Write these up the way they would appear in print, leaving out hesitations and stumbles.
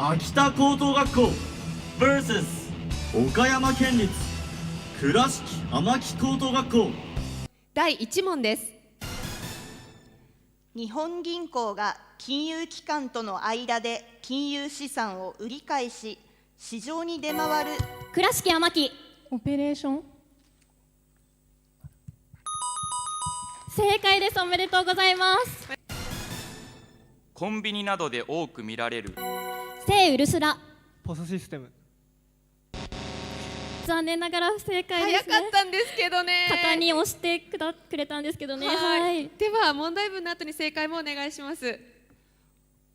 秋田高等学校 vs 岡山県立倉敷天城高等学校。第1問です。日本銀行が金融機関との間で金融資産を売り買いし市場に出回る。倉敷天城。オペレーション。正解です。おめでとうございます。コンビニなどで多く見られる。聖ウルスラ。ポスシステム。残念ながら不正解ですね。早かったんですけどね。肩に押してくれたんですけどね。はい。では問題文の後に正解もお願いします。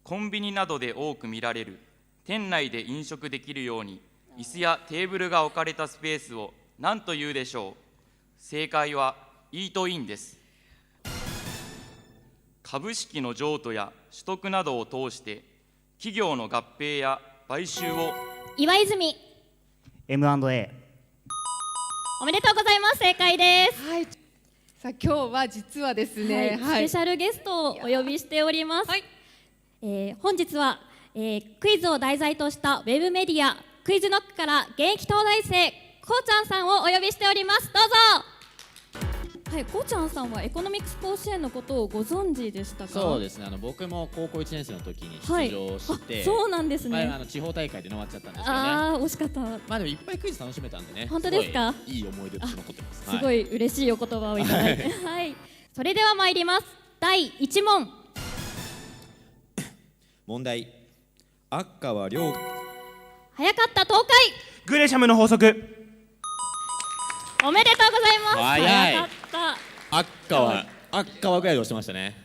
コンビニなどで多く見られる店内で飲食できるように椅子やテーブルが置かれたスペースを何というでしょう。正解はイートインです。株式の譲渡や取得などを通して企業の合併や買収を。岩泉。 M&A。 おめでとうございます。正解です。はい。さあ今日は実はですね、スペシャルゲストをお呼びしております。本日は、クイズを題材としたウェブメディアクイズノックから現役東大生こうちゃんさんをお呼びしております。どうぞ。はい、こうちゃんさんはエコノミクス甲子園のことをご存知でしたか？そうですね、僕も高校1年生の時に出場して、そうなんですね。地方大会で終わっちゃったんですけどね。惜しかった。まあでもいっぱいクイズ楽しめたんでね。本当ですか？いい思い出として残ってます。すごい嬉しいお言葉をいただいてはい、それでは参ります。第1問。問題。悪化は量。早かった東海。グレシャムの法則。おめでとうございます。早い。かった。悪化はぐらいで押してましたね。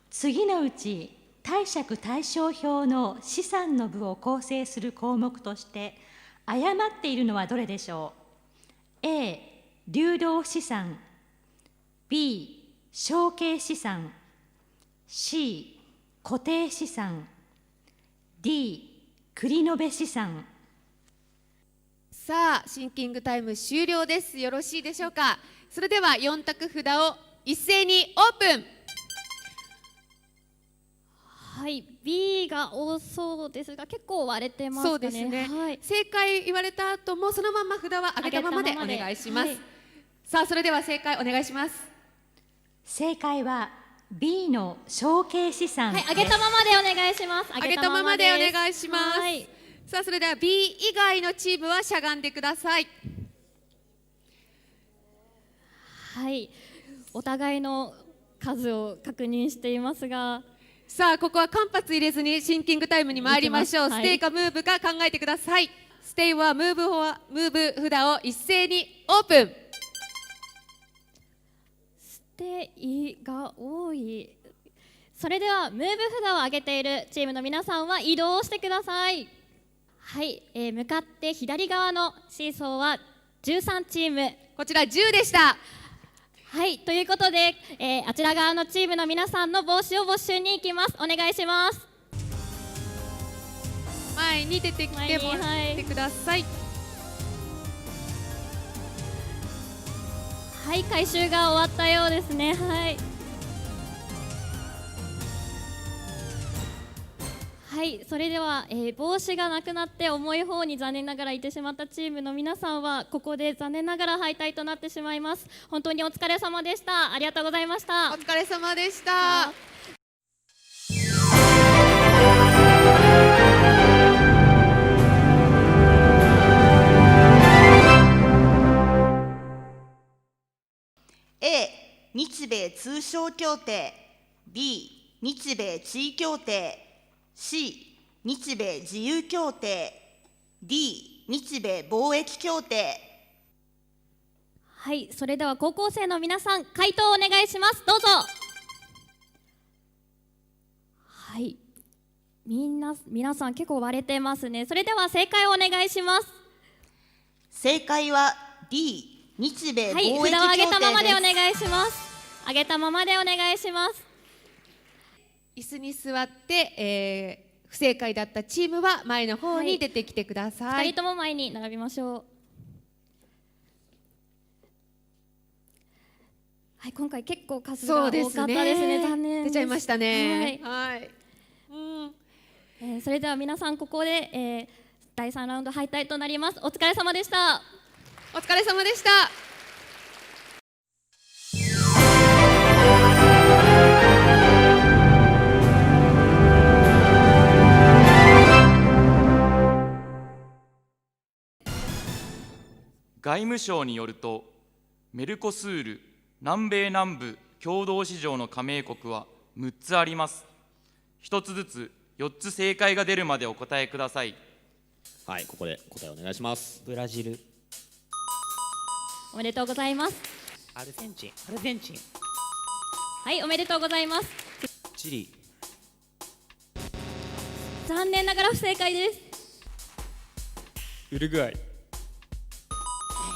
次のうち貸借対照表の資産の部を構成する項目として誤っているのはどれでしょう。 A 流動資産、 B 承継資産、 C 固定資産、 D 繰り延べ資産。さあシンキングタイム終了です。よろしいでしょうか。それでは4択札を一斉にオープン。はい、B が多そうですが結構割れてますかね。そうですね、はい、正解言われた後もそのまま札は上げたままでお願いします。さあそれでは正解お願いします。正解は B の承継資産。はい、上げたままでお願いします。上げたままでお願いします。はい、さあそれでは B 以外のチームはしゃがんでください。はい、お互いの数を確認していますが、さあここは間髪入れずにシンキングタイムに参りましょう。ステイかムーブか考えてください。ステイはムーブ札を一斉にオープン。ステイが多い。それではムーブ札を上げているチームの皆さんは移動してください。はい、向かって左側のシーソーは13チーム、こちら10でした。はい、ということで、あちら側のチームの皆さんの帽子を没収に行きます。お願いします。前に出てきてもらってください。はい、回収が終わったようですね。はい。はい、それでは、帽子がなくなって重い方に残念ながらいてしまったチームの皆さんはここで残念ながら敗退となってしまいます。本当にお疲れ様でした。ありがとうございました。お疲れ様でした。A 日米通商協定、 B 日米地位協定、 C 日米自由協定、 D 日米貿易協定。はい、それでは高校生の皆さん回答をお願いします。どうぞ。はい、皆さん結構割れてますね。それでは正解をお願いします。正解は D 日米貿易協定です。はい、札を上げたままでお願いします。上げたままでお願いします。椅子に座って、不正解だったチームは前の方に出てきてください。2人とも前に並びましょう。はい、今回結構数が多かったですね。残念です。出ちゃいましたね。はい。はい。それでは皆さんここで、第3ラウンド敗退となります。お疲れ様でした。お疲れ様でした。外務省によると、メルコスール南米南部共同市場の加盟国は6つあります。1つずつ4つ正解が出るまでお答えください。はい、ここで答えお願いします。ブラジル、おめでとうございます。アルゼンチン、はい、おめでとうございます。チリ、残念ながら不正解です。ウルグアイ。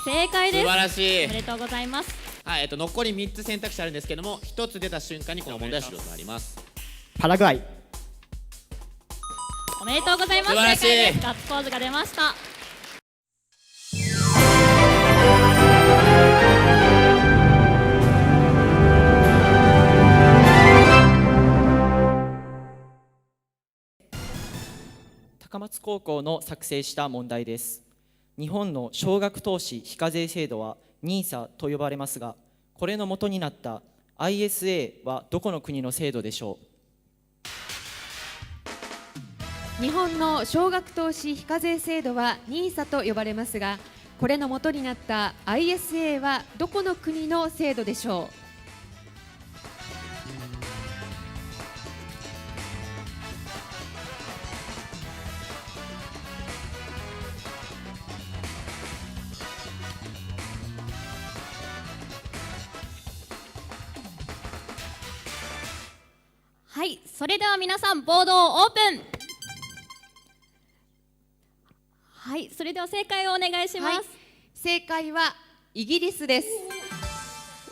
正解です。素晴らしい。おめでとうございます。はい、残り3つ選択肢あるんですけども、1つ出た瞬間にこの問題は終了となります。パラグアイ。おめでとうございます。素晴らしい。正解です。ガッツポーズが出ました。高松高校の作成した問題です。日本の少額投資非課税制度は NISA と呼ばれますが、これの元になった ISA はどこの国の制度でしょう。日本の少額投資非課税制度は NISA と呼ばれますが、これの元になった ISA はどこの国の制度でしょう。はい、それでは皆さんボードをオープン。はい、それでは正解をお願いします。はい、正解はイギリスです。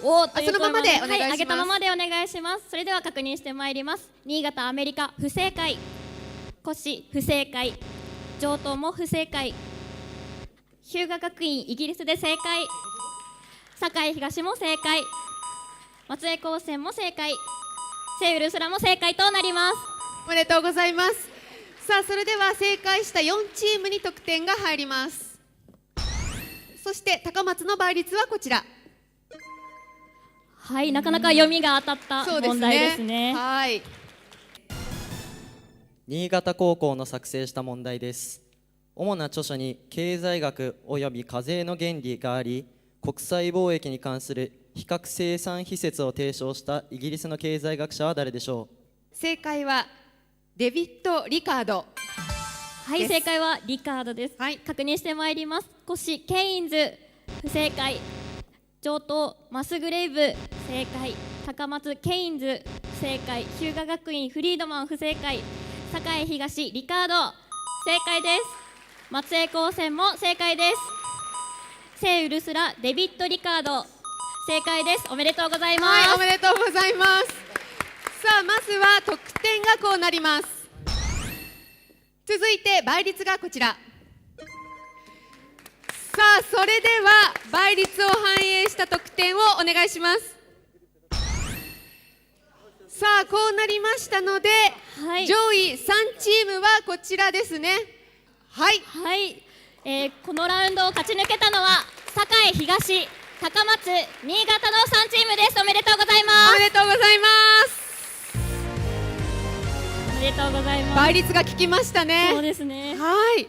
おー、というそのままでお願いします。はい、上げたままでお願いします。それでは確認してまいります。新潟、アメリカ、不正解。越不正解。上東も不正解。日向学院、イギリスで正解。堺東も正解。松江高専も正解。セウルスラも正解となります。おめでとうございます。さあ、それでは正解した4チームに得点が入ります。そして高松の倍率はこちら。はい、なかなか読みが当たった問題ですね。はい。新潟高校の作成した問題です。主な著書に経済学および課税の原理があり、国際貿易に関する比較生産比説を提唱したイギリスの経済学者は誰でしょう。正解はデビッド・リカード。はい、正解はリカードです。はい、確認してまいります。越ケインズ不正解。上東マスグレイブ正解。高松ケインズ不正解。日向学院フリードマン不正解。堺東リカード正解です。松江高専も正解です。聖ウルスラデビッド・リカード正解です。おめでとうございます。はい、おめでとうございます。さあ、まずは得点がこうなります。続いて倍率がこちら。さあ、それでは倍率を反映した得点をお願いします。さあ、こうなりましたので、はい、上位3チームはこちらですね。はい、はい、このラウンドを勝ち抜けたのは堺東、高松、新潟の3チームです。おめでとうございます。おめでとうございます。おめでとうございます。倍率が効きましたね。そうですね。はい。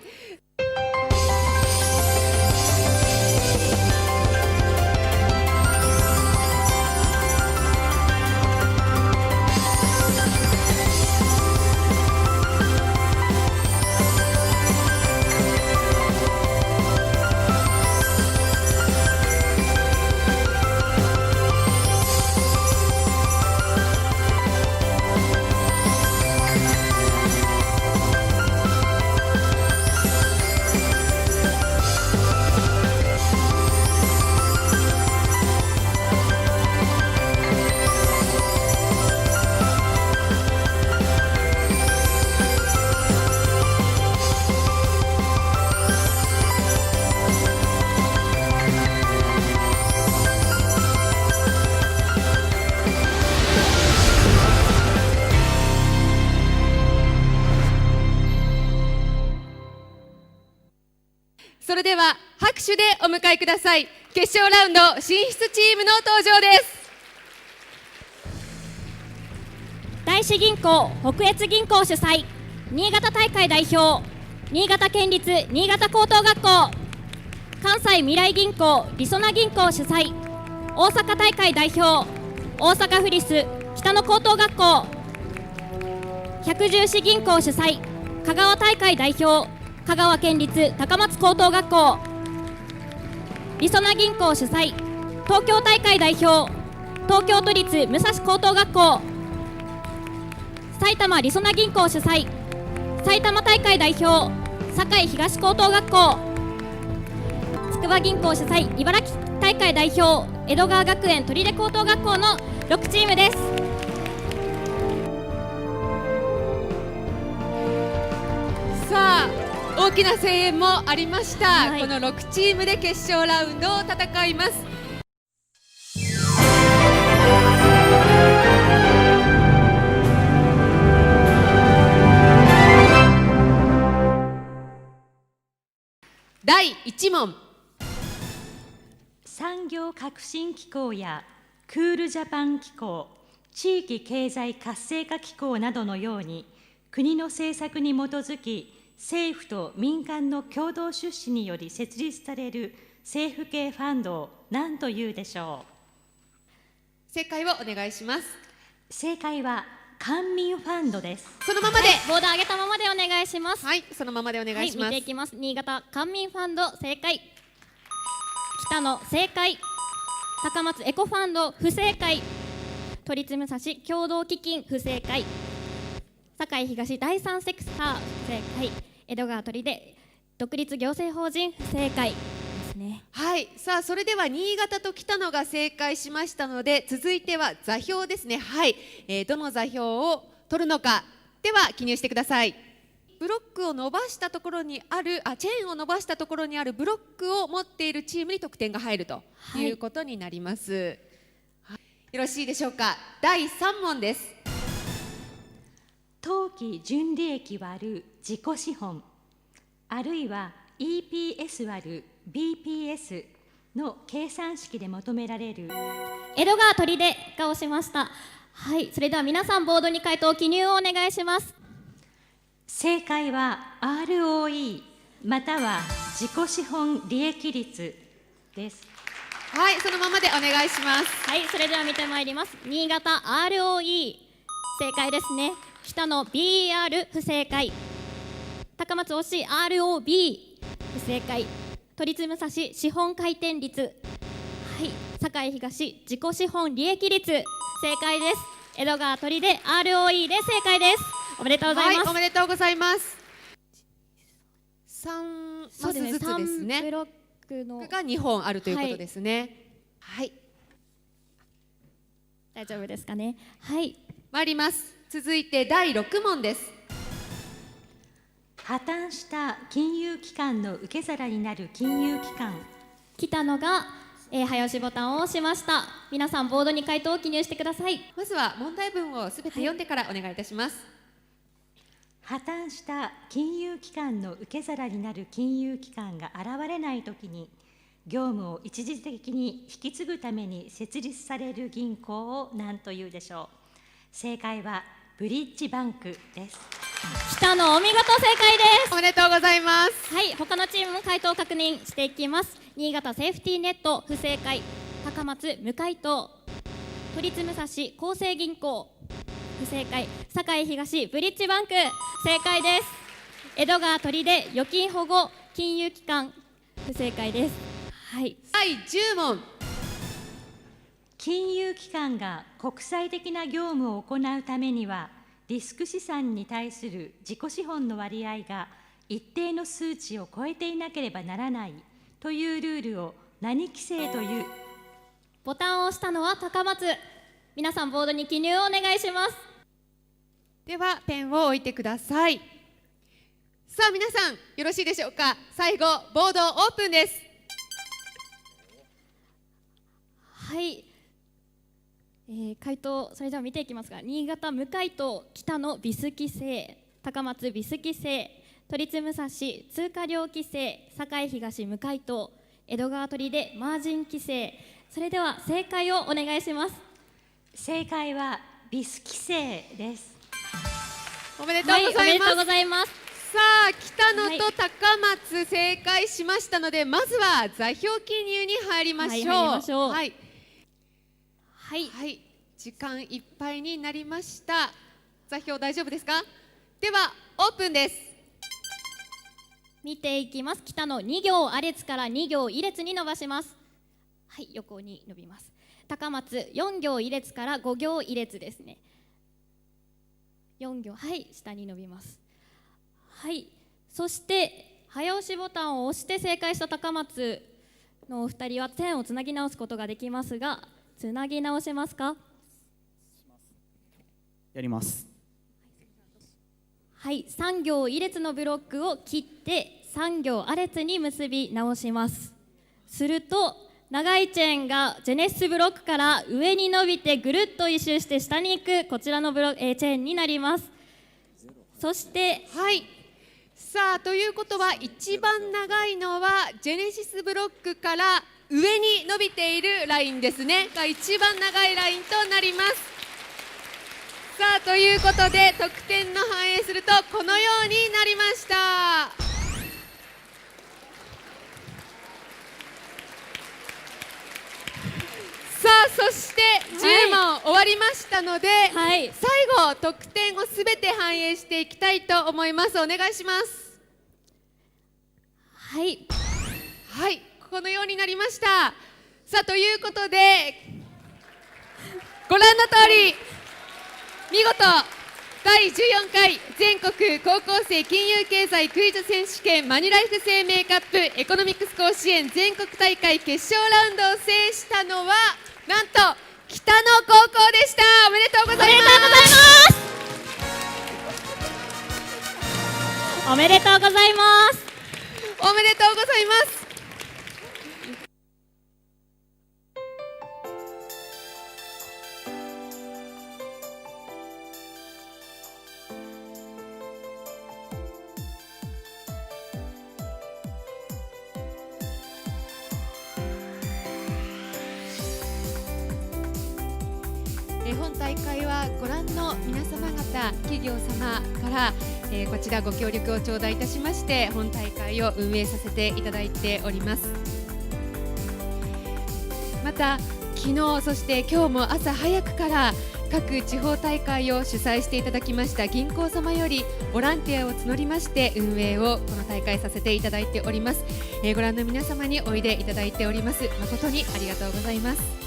手でお迎えください。決勝ラウンド進出チームの登場です。大志銀行北越銀行主催、新潟大会代表、新潟県立新潟高等学校、関西未来銀行りそな銀行主催、大阪大会代表、大阪府立北野高等学校、百十四銀行主催、香川大会代表、香川県立高松高等学校、りそな銀行主催、東京大会代表、東京都立武蔵高等学校、埼玉りそな銀行主催、埼玉大会代表、堺東高等学校、筑波銀行主催、茨城大会代表、江戸川学園取手高等学校の6チームです。さあ、大きな声援もありました、はい、この6チームで決勝ラウンドを戦います。第1問、産業革新機構やクールジャパン機構、地域経済活性化機構などのように、国の政策に基づき政府と民間の共同出資により設立される政府系ファンドを何というでしょう。正解をお願いします。正解は官民ファンドです。そのままで、ボード上げたままでお願いします。はい、そのままでお願いします。はい、見ていきます。新潟官民ファンド正解、北野正解、高松エコファンド不正解、都立武蔵共同基金不正解、堺東第三セクター不正解、江戸川取手独立行政法人不正解ですね。はい、さあそれでは新潟と北野が正解しましたので、続いては座標ですね。はい、どの座標を取るのか、では記入してください。ブロックを伸ばしたところにあるチェーンを伸ばしたところにあるブロックを持っているチームに得点が入るということになります、はい、よろしいでしょうか。第3問です。当期純利益割る自己資本、あるいは EPS 割る BPS の計算式で求められる。江戸川取手が押しました。はい、それでは皆さんボードに回答記入をお願いします。正解は ROE または自己資本利益率です。はい、そのままでお願いします。はい、それでは見てまいります。新潟 ROE 正解ですね。北野 BR 不正解、高松推し ROB 不正解、都立武蔵資本回転率、はい、堺東自己資本利益率正解です。江戸川取手 ROE で正解です。おめでとうございます。はい、おめでとうございます。3マスずつですね。ブロックのが2本あるということですね。はい、大丈夫ですかね。はい、参ります。続いて第6問です。破綻した金融機関の受け皿になる金融機関。北野が、早押しボタンを押しました。皆さんボードに回答を記入してください。まずは問題文をすべて読んでからお願いいたします。破綻した金融機関の受け皿になる金融機関が現れないときに、業務を一時的に引き継ぐために設立される銀行を何というでしょう。正解はブリッジバンクです。北野お見事正解です。おめでとうございます。はい、他のチームも回答を確認していきます。新潟セーフティーネット不正解、高松無回答、都立武蔵厚生銀行不正解、堺東ブリッジバンク正解です。江戸川取手預金保護金融機関不正解です。はい、第10問。金融機関が国際的な業務を行うためには、リスク資産に対する自己資本の割合が一定の数値を超えていなければならないというルールを何規制という。ボタンを押したのは高松。皆さんボードに記入をお願いします。ではペンを置いてください。さあ皆さんよろしいでしょうか。最後ボードオープンです。はい、回答それでは見ていきますが、新潟無回答、北野ビス規制、高松ビス規制、都立武蔵通貨料規制、堺東無回答、江戸川砦マージン規制。それでは正解をお願いします。正解はビス規制です。おめでとうございます。はい、おめでとうございます。さあ北野と高松正解しましたので、まずは座標記入に入りましょう。はい、入りましょう。はい、はい、はい、時間いっぱいになりました。座標大丈夫ですか？ではオープンです。見ていきます。北の2行ア列から2行一列に伸ばします。はい、横に伸びます。高松4行一列から5行一列ですね。4行、はい、下に伸びます。はい、そして早押しボタンを押して正解した高松のお二人は線をつなぎ直すことができますが、つなぎ直せますか？やります。はい、3行一列のブロックを切って3行ア列に結び直します。すると長いチェーンがジェネシスブロックから上に伸びてぐるっと一周して下に行くこちらのチェーンになります。そしてはい、さあということは一番長いのはジェネシスブロックから上に伸びているラインですねが一番長いラインとなります。さあということで得点の反映するとこのようになりました。さあそして10問終わりましたので、はい、最後得点をすべて反映していきたいと思います。お願いします。はい、はい、このようになりました。さあということでご覧の通り見事第14回全国高校生金融経済クイズ選手権マニライフ生命カップエコノミクス甲子園全国大会決勝ラウンドを制したのはなんと北野高校でした。おめでとうございます。おめでとうございます。おめでとうございます。本大会はご覧の皆様方企業様から、こちらご協力を頂戴いたしまして本大会を運営させていただいております。また昨日そして今日も朝早くから各地方大会を主催していただきました銀行様よりボランティアを募りまして運営をこの大会させていただいております。ご覧の皆様においでいただいております。誠にありがとうございます。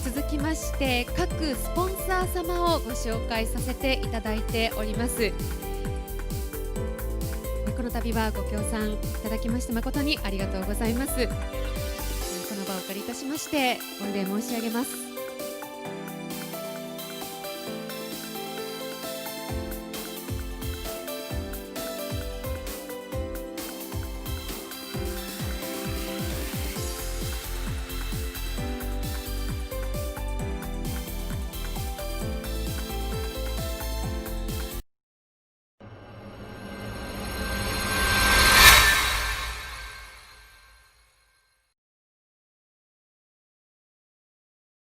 続きまして各スポンサー様をご紹介させていただいております。この度はご協賛いただきまして誠にありがとうございます。この場をお借りいたしまして御礼申し上げます。